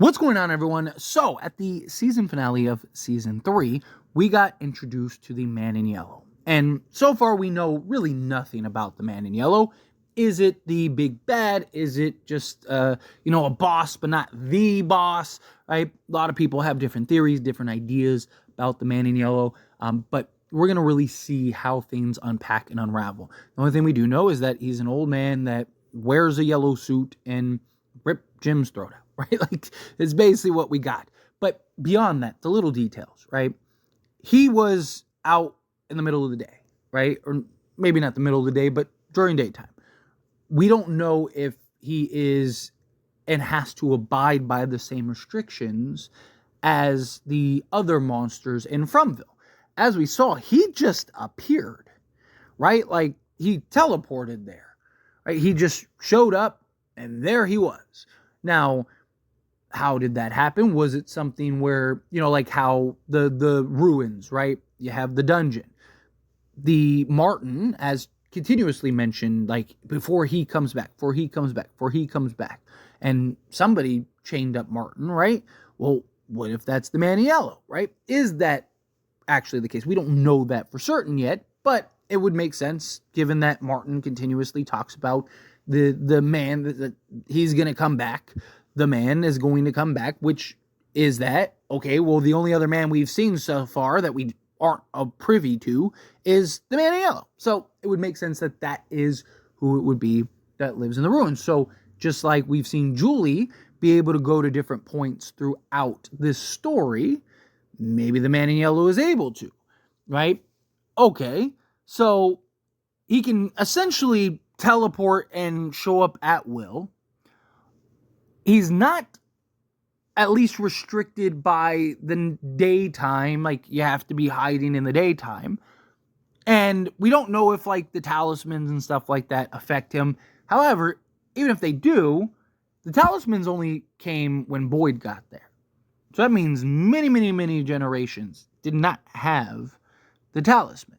What's going on, everyone? So, at the season finale of season 3, we got introduced to the Man in Yellow. And so far, we know really nothing about the Man in Yellow. Is it the big bad? Is it just, a boss, but not the boss, right? A lot of people have different theories, different ideas about the Man in Yellow. But we're going to really see how things unpack and unravel. The only thing we do know is that he's an old man that wears a yellow suit and ripped Jim's throat out. Right? Like, it's basically what we got. But beyond that, the little details, right? He was out in the middle of the day, right? Or maybe not the middle of the day, but during daytime. We don't know if he is and has to abide by the same restrictions as the other monsters in FROMVILLE. As we saw, he just appeared, right? Like, he teleported there, right? He just showed up and there he was. Now, how did that happen? Was it something where, like how the ruins, right? You have the dungeon. The Martin, as continuously mentioned, like, before he comes back. And somebody chained up Martin, right? Well, what if that's the Man in Yellow, right? Is that actually the case? We don't know that for certain yet, but it would make sense given that Martin continuously talks about the man that he's going to come back. The man is going to come back, which is that, okay, well, the only other man we've seen so far that we aren't privy to is the Man in Yellow. So it would make sense that that is who it would be that lives in the ruins. So just like we've seen Julie be able to go to different points throughout this story, maybe the Man in Yellow is able to, right? Okay, so he can essentially teleport and show up at will. He's not at least restricted by the daytime, like you have to be hiding in the daytime. And we don't know if, like, the talismans and stuff like that affect him. However, even if they do, the talismans only came when Boyd got there. So that means many generations did not have the talismans.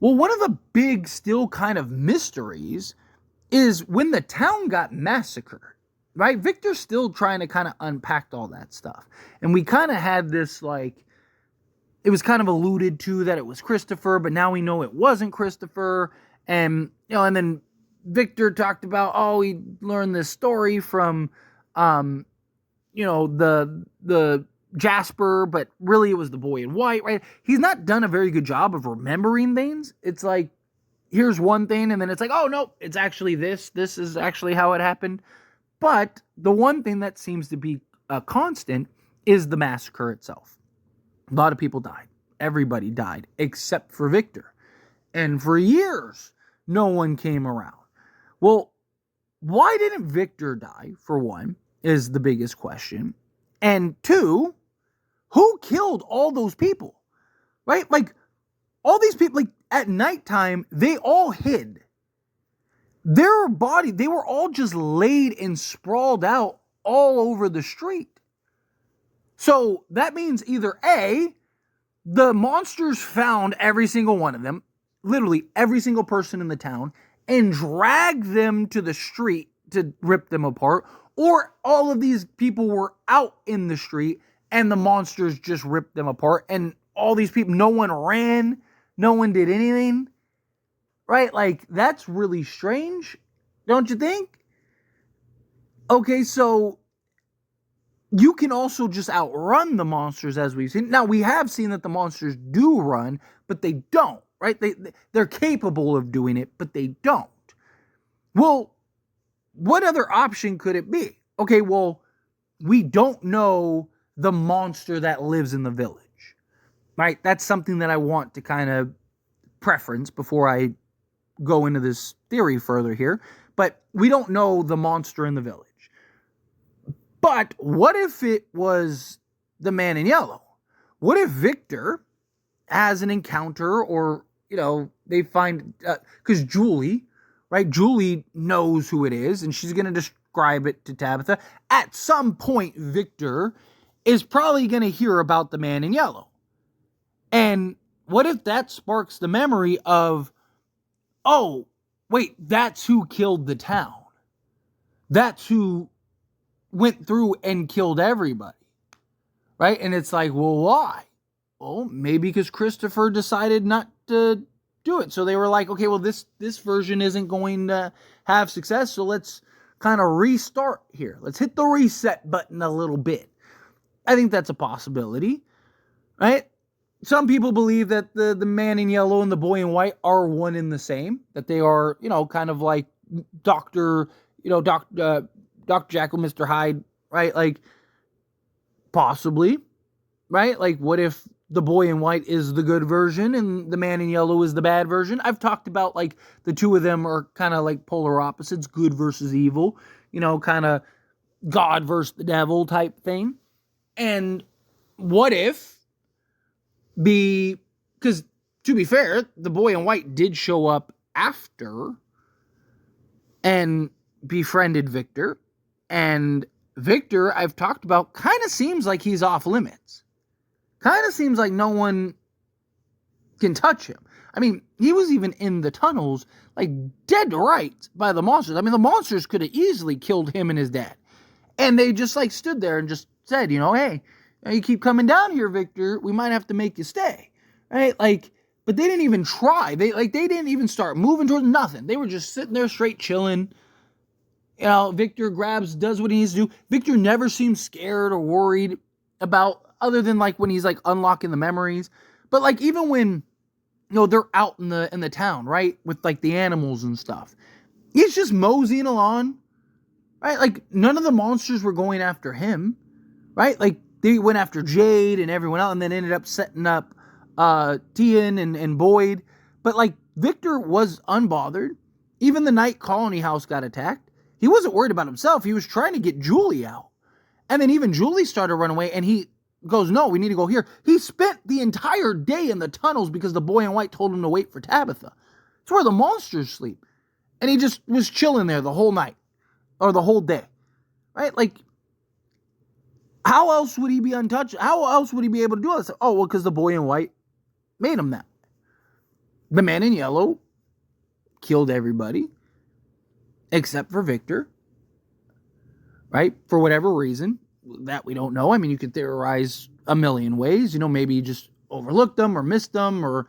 Well, one of the big, still kind of mysteries is when the town got massacred. Right? Victor's still trying to kind of unpack all that stuff. And we kind of had this, like, it was kind of alluded to that it was Christopher, but now we know it wasn't Christopher. And, and then Victor talked about, he learned this story from, the Jasper, but really it was the boy in white, right? He's not done a very good job of remembering things. It's like, here's one thing, and then it's like, oh, no, it's actually this. This is actually how it happened. But the one thing that seems to be a constant is the massacre itself. A lot of people died. Everybody died except for Victor. And for years, no one came around. Well, why didn't Victor die, for one, is the biggest question. And two, who killed all those people? Right? Like, all these people, like, at nighttime, they all hid. Their body, they were all just laid and sprawled out all over the street. So that means either A, the monsters found every single one of them, literally every single person in the town, and dragged them to the street to rip them apart, or all of these people were out in the street and the monsters just ripped them apart, and all these people, no one ran, no one did anything. Right? Like, that's really strange, don't you think? Okay, so you can also just outrun the monsters, as we've seen. Now, we have seen that the monsters do run, but they don't, right? They're capable of doing it, but they don't. Well, what other option could it be? Okay, well, we don't know the monster that lives in the village, right? That's something that I want to kind of preference before I go into this theory further here, but we don't know the monster in the village. But what if it was the Man in Yellow? What if Victor has an encounter, or, they find, because Julie, right? Julie knows who it is, and she's going to describe it to Tabitha. At some point, Victor is probably going to hear about the Man in Yellow. And what if that sparks the memory of, oh, wait, that's who killed the town. That's who went through and killed everybody, right? And it's like, well, why? Well, maybe because Christopher decided not to do it. So they were like, okay, well, this version isn't going to have success, so let's kind of restart here. Let's hit the reset button a little bit. I think that's a possibility, right? Some people believe that the man in yellow and the boy in white are one and the same, that they are, kind of like Dr. Dr. Jekyll, Mr. Hyde, right? Like, possibly, right? Like, what if the boy in white is the good version and the man in yellow is the bad version? I've talked about, like, the two of them are kind of like polar opposites, good versus evil, kind of God versus the devil type thing. And what if because to be fair, the boy in white did show up after and befriended Victor. And Victor, I've talked about, kind of seems like he's off limits. Kind of seems like no one can touch him. I mean, he was even in the tunnels, like, dead right by the monsters. I mean, the monsters could have easily killed him and his dad. And they just, like, stood there and just said, hey, you keep coming down here, Victor, we might have to make you stay. Right? Like, but they didn't even try. They didn't even start moving towards nothing. They were just sitting there straight chilling. Victor does what he needs to do. Victor never seems scared or worried about, other than, like, when he's, like, unlocking the memories. But, like, even when, they're out in the town, right? With, like, the animals and stuff. He's just moseying along, right? Like, none of the monsters were going after him, right? Like, they went after Jade and everyone else and then ended up setting up Tian and Boyd. But, like, Victor was unbothered. Even the night Colony House got attacked. He wasn't worried about himself. He was trying to get Julie out. And then even Julie started to run away, and he goes, no, we need to go here. He spent the entire day in the tunnels because the boy in white told him to wait for Tabitha. It's where the monsters sleep. And he just was chilling there the whole night. Or the whole day. Right? Like, how else would he be untouched? How else would he be able to do this? Oh, well, because the boy in white made him that. The man in yellow killed everybody. Except for Victor. Right? For whatever reason. That we don't know. I mean, you could theorize a million ways. Maybe he just overlooked them or missed them or,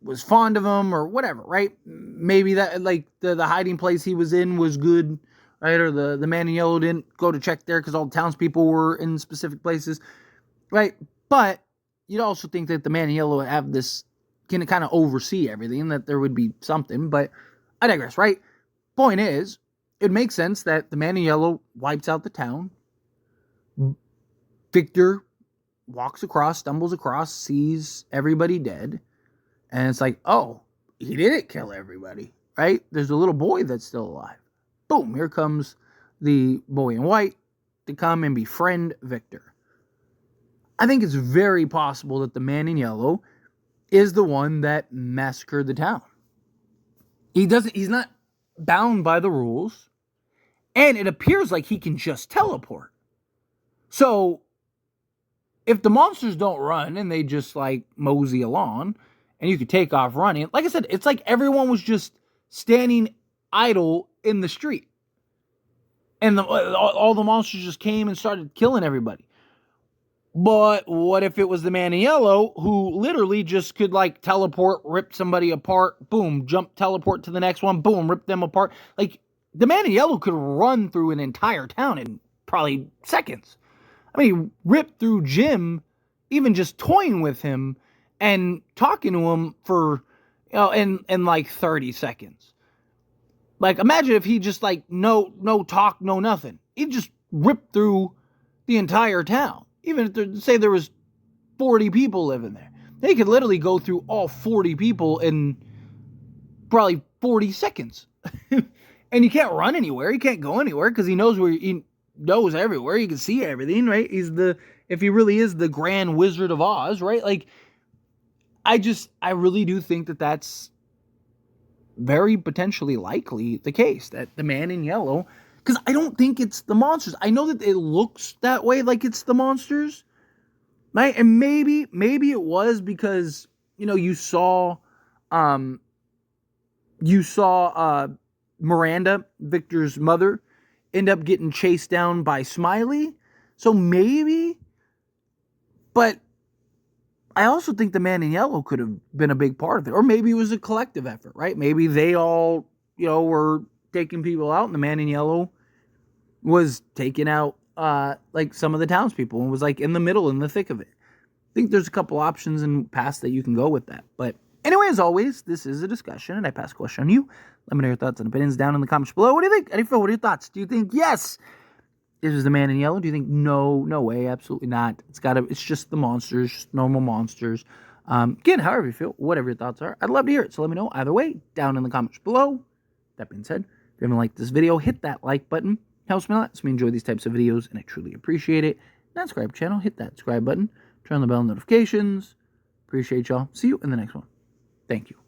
was fond of them or whatever, right? Maybe that, like, the hiding place he was in was good, right? Or the man in yellow didn't go to check there because all the townspeople were in specific places, right? But you'd also think that the man in yellow would have this, can kind of oversee everything, that there would be something, but I digress, right? Point is, it makes sense that the man in yellow wipes out the town. Victor walks across, stumbles across, sees everybody dead. And it's like, oh, he didn't kill everybody, right? There's a little boy that's still alive. Boom, here comes the boy in white to come and befriend Victor. I think it's very possible that the man in yellow is the one that massacred the town. He's not bound by the rules. And it appears like he can just teleport. So, if the monsters don't run and they just, like, mosey along and you could take off running, like I said, it's like everyone was just standing idle in the street. And all the monsters just came and started killing everybody. But what if it was the man in yellow who literally just could, like, teleport, rip somebody apart, boom, jump, teleport to the next one, boom, rip them apart. Like, the man in yellow could run through an entire town in probably seconds. I mean, he ripped through Jim, even just toying with him and talking to him for, in like 30 seconds. Like, imagine if he just, like, no talk, no nothing. He'd just rip through the entire town. Even if say there was 40 people living there. They could literally go through all 40 people in probably 40 seconds. And you can't run anywhere. You can't go anywhere because he knows everywhere. You can see everything, right? If he really is the Grand Wizard of Oz, right? Like, I really do think that that's very potentially likely the case, that the man in yellow, because I don't think it's the monsters. I know that it looks that way, like it's the monsters, right? And maybe it was because, you saw Miranda, Victor's mother, end up getting chased down by Smiley. So maybe, but I also think the Man in Yellow could have been a big part of it. Or maybe it was a collective effort, right? Maybe they all, were taking people out, and the Man in Yellow was taking out, like, some of the townspeople and was, like, in the middle, in the thick of it. I think there's a couple options in the past that you can go with that. But anyway, as always, this is a discussion, and I pass a question on you. Let me know your thoughts and opinions down in the comments below. What do you think? Phil, what are your thoughts? Do you think, yes, this is the Man in Yellow? Do you think, no way, absolutely not? It's just the monsters, just normal monsters. Again, however you feel, whatever your thoughts are, I'd love to hear it. So let me know either way down in the comments below. That being said, if you haven't liked this video, hit that like button. It helps me a lot. Lets me enjoy these types of videos, and I truly appreciate it. Not subscribe channel, hit that subscribe button. Turn on the bell notifications. Appreciate y'all. See you in the next one. Thank you.